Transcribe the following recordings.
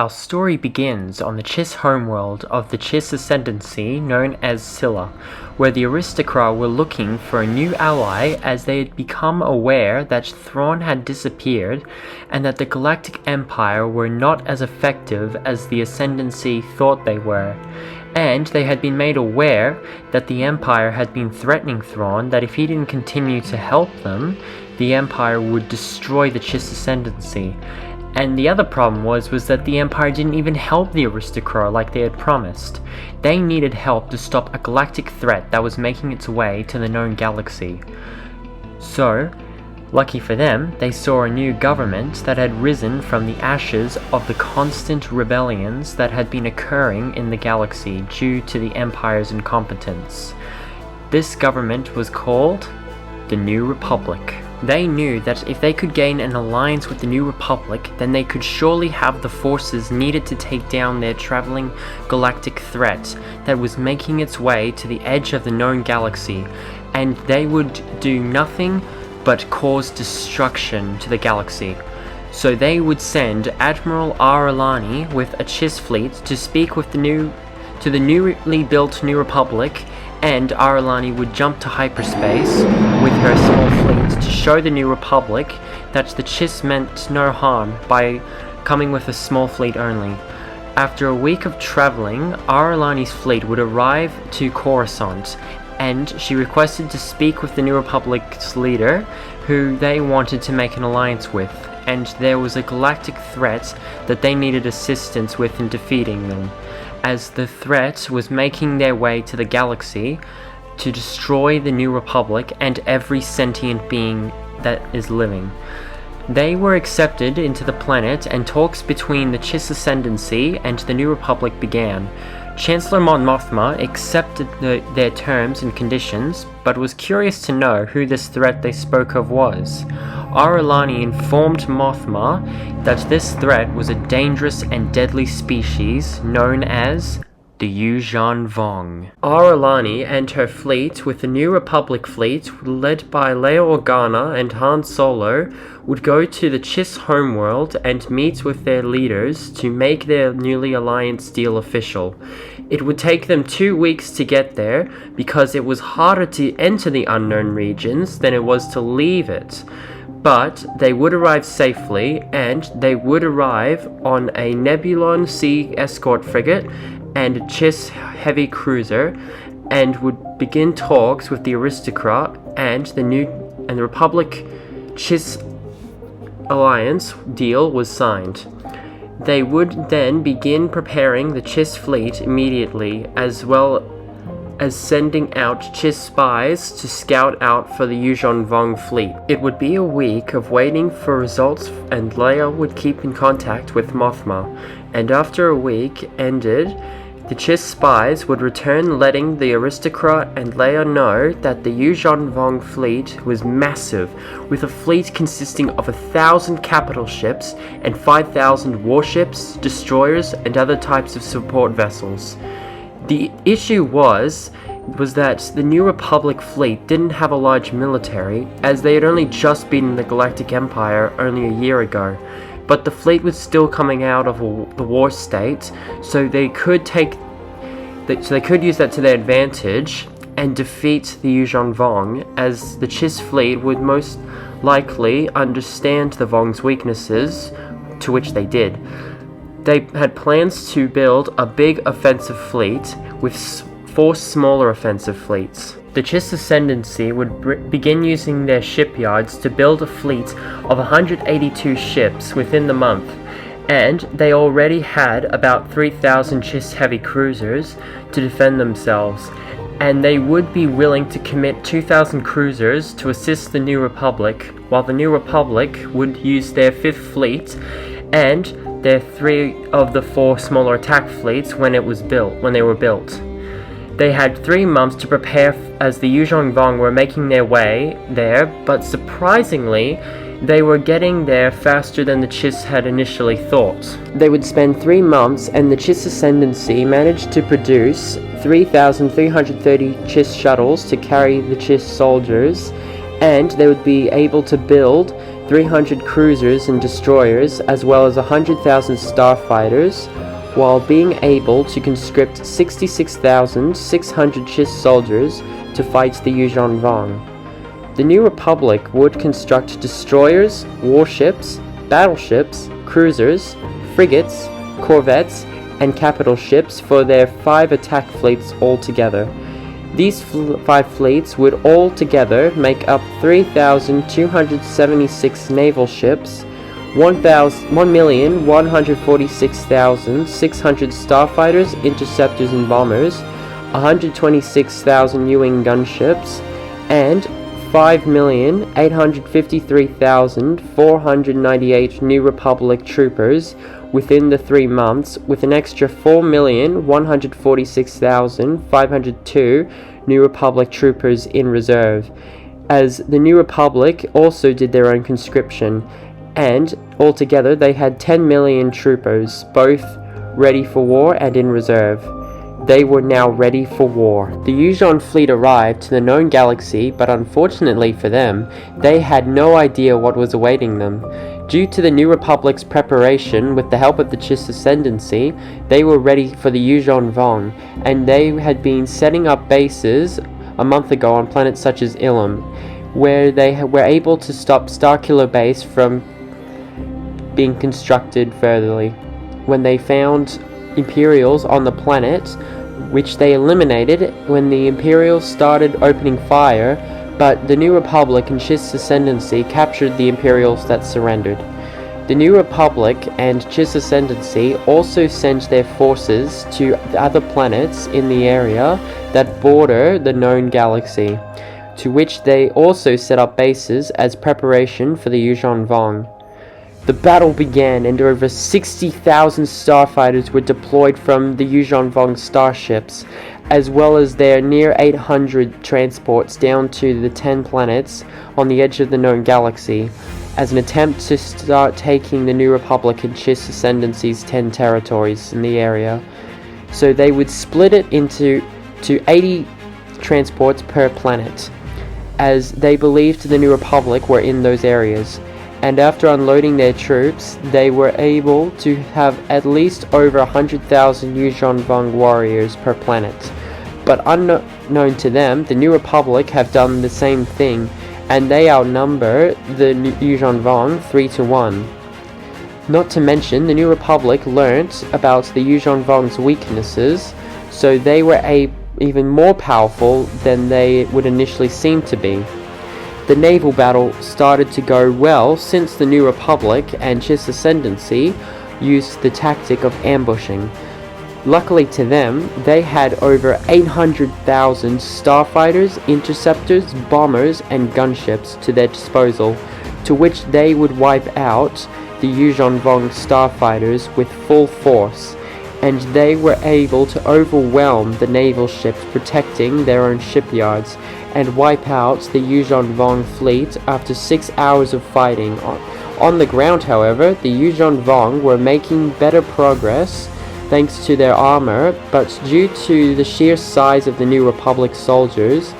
Our story begins on the Chiss homeworld of the Chiss Ascendancy known as Scylla, where the aristocrats were looking for a new ally as they had become aware that Thrawn had disappeared and that the Galactic Empire were not as effective as the Ascendancy thought they were. And they had been made aware that the Empire had been threatening Thrawn that if he didn't continue to help them, the Empire would destroy the Chiss Ascendancy. And the other problem was that the Empire didn't even help the aristocrat like they had promised. They needed help to stop a galactic threat that was making its way to the known galaxy. So, lucky for them, they saw a new government that had risen from the ashes of the constant rebellions that had been occurring in the galaxy due to the Empire's incompetence. This government was called the New Republic. They knew that if they could gain an alliance with the New Republic, then they could surely have the forces needed to take down their traveling galactic threat that was making its way to the edge of the known galaxy, and they would do nothing but cause destruction to the galaxy. So they would send Admiral Ar'alani with a Chiss fleet to speak with the newly built New Republic, and Ar'alani would jump to hyperspace with her small fleet to show the New Republic that the Chiss meant no harm by coming with a small fleet only. After a week of traveling, Ar'alani's fleet would arrive to Coruscant, and she requested to speak with the New Republic's leader, who they wanted to make an alliance with, and there was a galactic threat that they needed assistance with in defeating them, as the threat was making their way to the galaxy to destroy the New Republic and every sentient being that is living. They were accepted into the planet, and talks between the Chiss Ascendancy and the New Republic began. Chancellor Mon Mothma accepted their terms and conditions, but was curious to know who this threat they spoke of was. Ar'alani informed Mothma that this threat was a dangerous and deadly species known as the Yuuzhan Vong. Ar'alani and her fleet, with the New Republic fleet led by Leia Organa and Han Solo, would go to the Chiss homeworld and meet with their leaders to make their newly alliance deal official. It would take them 2 weeks to get there because it was harder to enter the unknown regions than it was to leave it. But they would arrive safely, and they would arrive on a Nebulon Sea escort frigate and a Chiss heavy cruiser, and would begin talks with the aristocrat, and the Republic Chiss alliance deal was signed. They would then begin preparing the Chiss fleet immediately, as well as sending out Chiss spies to scout out for the Yuuzhan Vong fleet. It would be a week of waiting for results, and Leia would keep in contact with Mothma, and after a week ended, the Chiss spies would return, letting the aristocrat and Leia know that the Yuuzhan Vong fleet was massive, with a fleet consisting of 1,000 capital ships and 5,000 warships, destroyers, and other types of support vessels. The issue was that the New Republic fleet didn't have a large military, as they had only just beaten the Galactic Empire only a year ago. But the fleet was still coming out of the war state, so they could use that to their advantage and defeat the Yuuzhan Vong, as the Chiss fleet would most likely understand the Vong's weaknesses, to which they did. They had plans to build a big offensive fleet with 4 smaller offensive fleets. The Chiss Ascendancy would begin using their shipyards to build a fleet of 182 ships within the month, and they already had about 3,000 Chiss heavy cruisers to defend themselves, and they would be willing to commit 2,000 cruisers to assist the New Republic, while the New Republic would use their 5th fleet and their 3 of the 4 smaller attack fleets when they were built. They had 3 months to prepare as the Yuuzhan Vong were making their way there, but surprisingly, they were getting there faster than the Chiss had initially thought. They would spend 3 months, and the Chiss Ascendancy managed to produce 3,330 Chiss shuttles to carry the Chiss soldiers, and they would be able to build 300 cruisers and destroyers, as well as 100,000 starfighters, while being able to conscript 66,600 Chiss soldiers to fight the Yuuzhan Vong. The New Republic would construct destroyers, warships, battleships, cruisers, frigates, corvettes, and capital ships for their 5 attack fleets altogether. These 5 fleets would altogether make up 3,276 naval ships, 1,146,600 starfighters, interceptors, and bombers, 126,000 U-wing gunships, and 5,853,498 New Republic troopers within the 3 months, with an extra 4,146,502 New Republic troopers in reserve, as the New Republic also did their own conscription, and altogether they had 10 million troopers, both ready for war and in reserve. They were now ready for war. The Yuuzhan fleet arrived to the known galaxy, but unfortunately for them, they had no idea what was awaiting them. Due to the New Republic's preparation with the help of the Chiss Ascendancy, they were ready for the Yuuzhan Vong, and they had been setting up bases a month ago on planets such as Ilum, where they were able to stop Starkiller Base from being constructed furtherly. When they found Imperials on the planet, which they eliminated when the Imperials started opening fire, but the New Republic and Chiss Ascendancy captured the Imperials that surrendered. The New Republic and Chiss Ascendancy also sent their forces to the other planets in the area that border the known galaxy, to which they also set up bases as preparation for the Yuuzhan Vong. The battle began, and over 60,000 starfighters were deployed from the Yuuzhan Vong starships, as well as their near 800 transports down to the 10 planets on the edge of the known galaxy, as an attempt to start taking the New Republic and Chiss Ascendancy's 10 territories in the area. So they would split it into 80 transports per planet, as they believed the New Republic were in those areas. And after unloading their troops, they were able to have at least over 100,000 Yuuzhan Vong warriors per planet. But unknown to them, the New Republic have done the same thing, and they outnumber the Yuuzhan Vong 3-1. Not to mention, the New Republic learnt about the Yuuzhan Vong's weaknesses, so they were even more powerful than they would initially seem to be. The naval battle started to go well since the New Republic and Chiss Ascendancy used the tactic of ambushing. Luckily to them, they had over 800,000 starfighters, interceptors, bombers, and gunships to their disposal, to which they would wipe out the Yuuzhan Vong starfighters with full force, and they were able to overwhelm the naval ships protecting their own shipyards, and wipe out the Yuuzhan Vong fleet after 6 hours of fighting. On the ground, however, the Yuuzhan Vong were making better progress thanks to their armor, but due to the sheer size of the New Republic soldiers,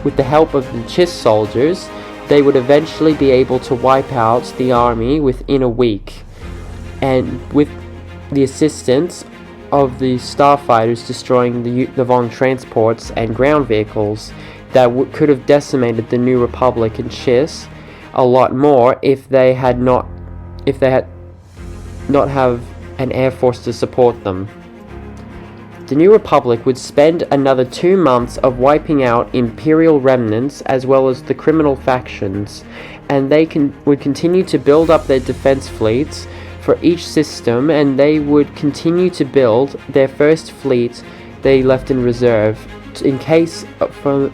with the help of the Chiss soldiers, they would eventually be able to wipe out the army within a week, and with the assistance of the starfighters destroying the Vong transports and ground vehicles that could have decimated the New Republic and Chiss a lot more if they had not have an air force to support them. The New Republic would spend another 2 months of wiping out Imperial remnants as well as the criminal factions, and they would continue to build up their defense fleets for each system, and they would continue to build their first fleet they left in reserve in case their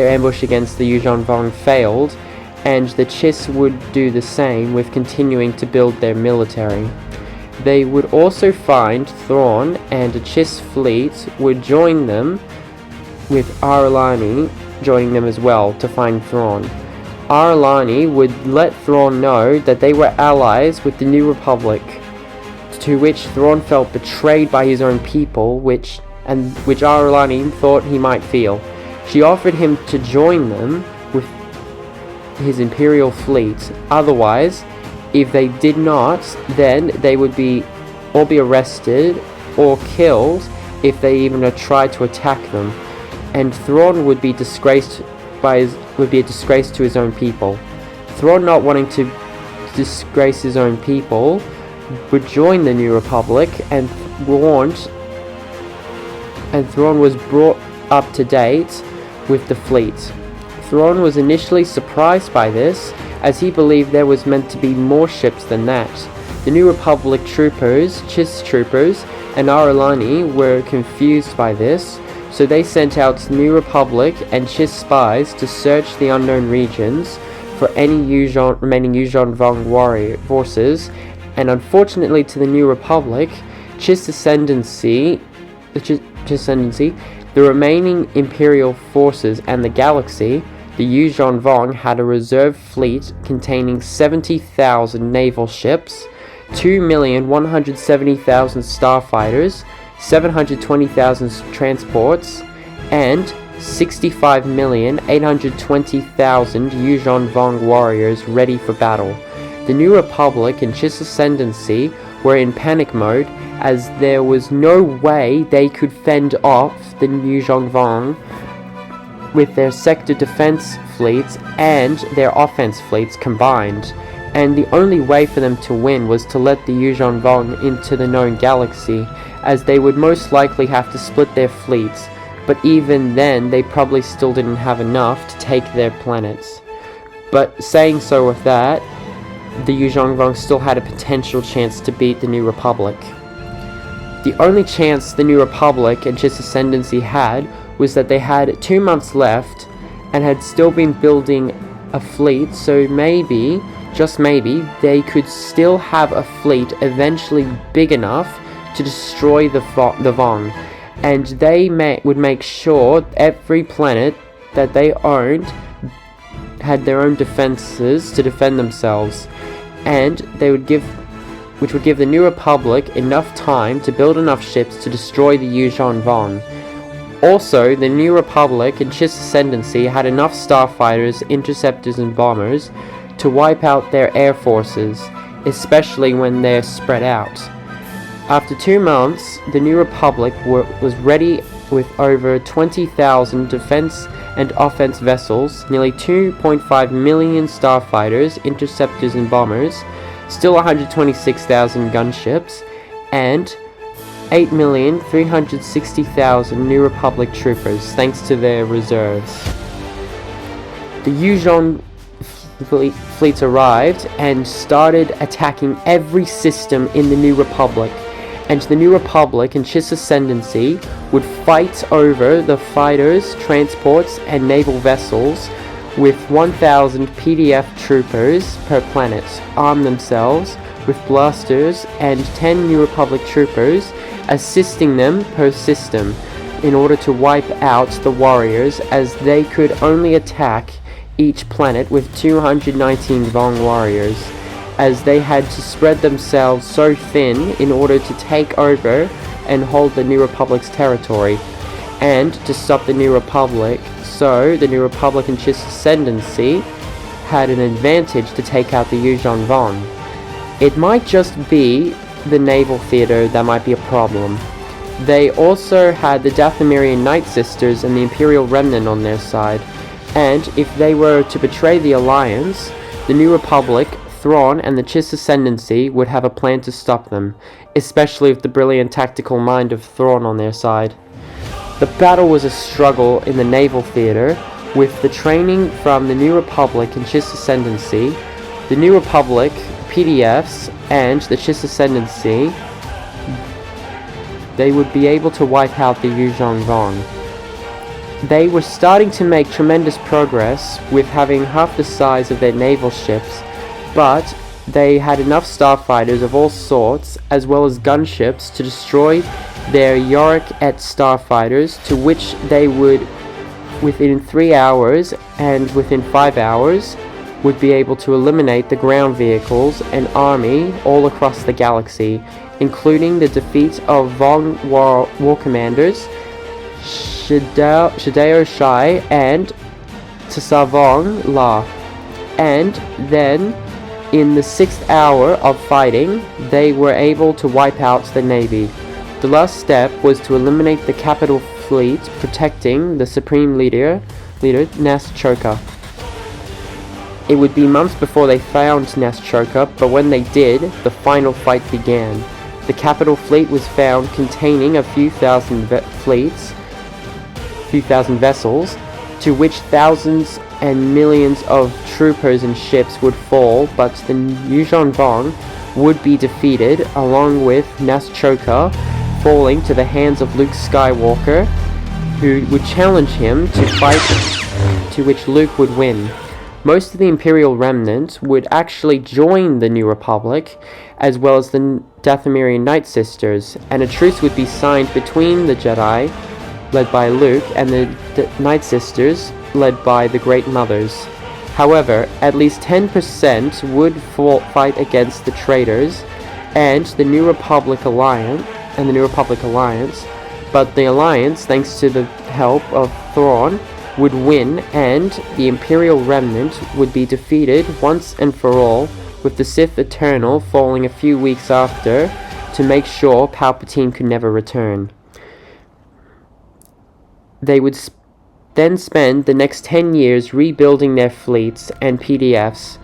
ambush against the Yuuzhan Vong failed, and the Chiss would do the same with continuing to build their military. They would also find thrawn, and a Chiss fleet would join them, with Ar'alani joining them as well to find thrawn. Ar'alani would let thrawn know that they were allies with the New Republic, to which thrawn felt betrayed by his own people, which Ar'alani thought he might feel. She offered him to join them his Imperial fleet. Otherwise, if they did not, then they would be all be arrested or killed if they even tried to attack them, and Thrawn would be disgraced would be a disgrace to his own people. Thrawn, not wanting to disgrace his own people, would join the New Republic, and Thrawn was brought up to date with the fleet. Thrawn was initially surprised by this, as he believed there was meant to be more ships than that. The New Republic troopers, Chiss troopers, and Arulani were confused by this, so they sent out New Republic and Chiss spies to search the unknown regions for any remaining Yuuzhan Vong warrior forces, and unfortunately to the New Republic, Chiss Ascendancy, the remaining Imperial forces and the galaxy, the Yuuzhan Vong had a reserve fleet containing 70,000 naval ships, 2,170,000 starfighters, 720,000 transports, and 65,820,000 Yuuzhan Vong warriors ready for battle. The New Republic and Chiss Ascendancy were in panic mode, as there was no way they could fend off the Yuuzhan Vong with their sector defense fleets and their offense fleets combined, and the only way for them to win was to let the Yuuzhan Vong into the known galaxy, as they would most likely have to split their fleets, but even then they probably still didn't have enough to take their planets. But saying so with that, the Yuuzhan Vong still had a potential chance to beat the New Republic. The only chance the New Republic and Chiss Ascendancy had was that they had 2 months left and had still been building a fleet, so maybe, just maybe, they could still have a fleet eventually big enough to destroy the Vong, and they would make sure every planet that they owned had their own defenses to defend themselves, and which would give the New Republic enough time to build enough ships to destroy the Yuuzhan Vong. Also, the New Republic and Chiss Ascendancy had enough starfighters, interceptors, and bombers to wipe out their air forces, especially when they're spread out. After 2 months, the New Republic was ready with over 20,000 defense and offense vessels, nearly 2.5 million starfighters, interceptors, and bombers, still 126,000 gunships, and 8,360,000 New Republic troopers, thanks to their reserves. The Yuuzhan fleets arrived and started attacking every system in the New Republic, and the New Republic and Chiss Ascendancy would fight over the fighters, transports, and naval vessels with 1,000 PDF troopers per planet, arm themselves with blasters, and 10 New Republic troopers assisting them per system in order to wipe out the warriors, as they could only attack each planet with 219 Vong warriors, as they had to spread themselves so thin in order to take over and hold the New Republic's territory, and to stop the New Republic. So the New Republic and Chiss Ascendancy had an advantage to take out the Yuuzhan Vong. It might just be the naval theater that might be a problem. They also had the Dathomirian Night Sisters and the Imperial Remnant on their side, and if they were to betray the Alliance, the New Republic, Thrawn, and the Chiss Ascendancy would have a plan to stop them, especially with the brilliant tactical mind of Thrawn on their side. The battle was a struggle in the naval theater, with the training from the New Republic and Chiss Ascendancy, the New Republic, PDFs, and the Chiss Ascendancy. They would be able to wipe out the Yuuzhan Vong. They were starting to make tremendous progress with having half the size of their naval ships, but they had enough starfighters of all sorts, as well as gunships, to destroy their Yorick-et starfighters, to which they would, within 3 hours and within 5 hours, would be able to eliminate the ground vehicles and army all across the galaxy, including the defeat of Vong war commanders Shadao Shai and Tsavong La, and then in the 6th hour of fighting, they were able to wipe out the Navy. The last step was to eliminate the capital fleet, protecting the supreme leader Naschoka. It would be months before they found Naschoka, but when they did, the final fight began. The capital fleet was found containing a few thousand vessels, to which thousands and millions of troopers and ships would fall, but the Yuuzhan Vong would be defeated, along with Naschoka falling to the hands of Luke Skywalker, who would challenge him to fight, to which Luke would win. Most of the Imperial remnant would actually join the New Republic, as well as the Dathomirian Night Sisters, and a truce would be signed between the Jedi, led by Luke, and the Night Sisters, led by the Great Mothers. However, at least 10% would fight against the traitors and the New Republic Alliance, but the Alliance, thanks to the help of Thrawn, would win, and the Imperial remnant would be defeated once and for all, with the Sith Eternal falling a few weeks after to make sure Palpatine could never return. They would then spend the next 10 years rebuilding their fleets and PDFs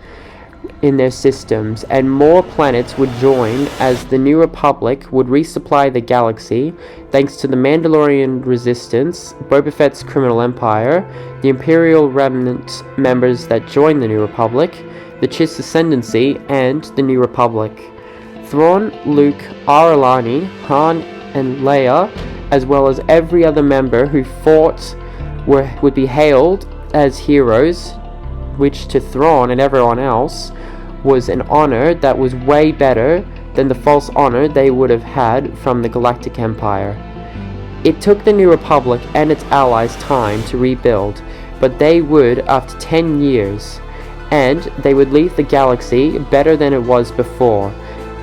in their systems, and more planets would join as the New Republic would resupply the galaxy thanks to the Mandalorian Resistance, Boba Fett's Criminal Empire, the Imperial Remnant members that joined the New Republic, the Chiss Ascendancy, and the New Republic. Thrawn, Luke, Aralani, Han, and Leia, as well as every other member who fought, would be hailed as heroes, which to Thrawn and everyone else was an honor that was way better than the false honor they would have had from the Galactic Empire. It took the New Republic and its allies time to rebuild, but they would after 10 years, and they would leave the galaxy better than it was before.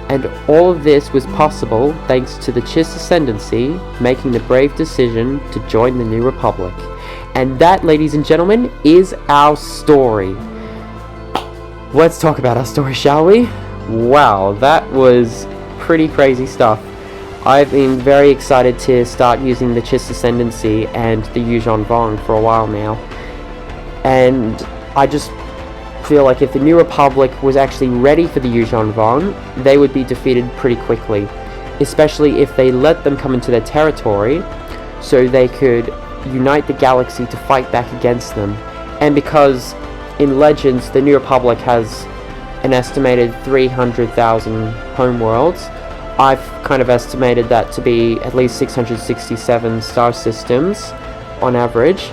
And all of this was possible thanks to the Chiss Ascendancy making the brave decision to join the New Republic. And that, ladies and gentlemen, is our story. Let's talk about our story, shall we? Wow, that was pretty crazy stuff. I've been very excited to start using the Chiss Ascendancy and the Yuuzhan Vong for a while now. And I just feel like if the New Republic was actually ready for the Yuuzhan Vong, they would be defeated pretty quickly. Especially if they let them come into their territory, so they could unite the galaxy to fight back against them. And because in Legends the New Republic has an estimated 300,000 homeworlds, I've kind of estimated that to be at least 667 star systems on average,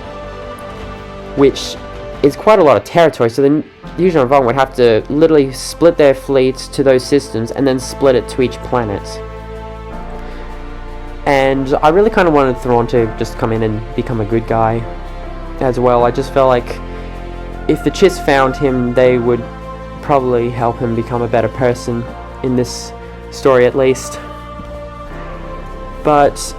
which is quite a lot of territory. So the Yuuzhan Vong would have to literally split their fleets to those systems and then split it to each planet. And I really kind of wanted Thrawn to just come in and become a good guy as well. I just felt like if the Chiss found him, they would probably help him become a better person in this story at least. But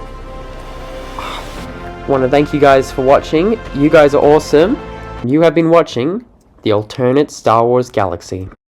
I want to thank you guys for watching. You guys are awesome. You have been watching The Alternate Star Wars Galaxy.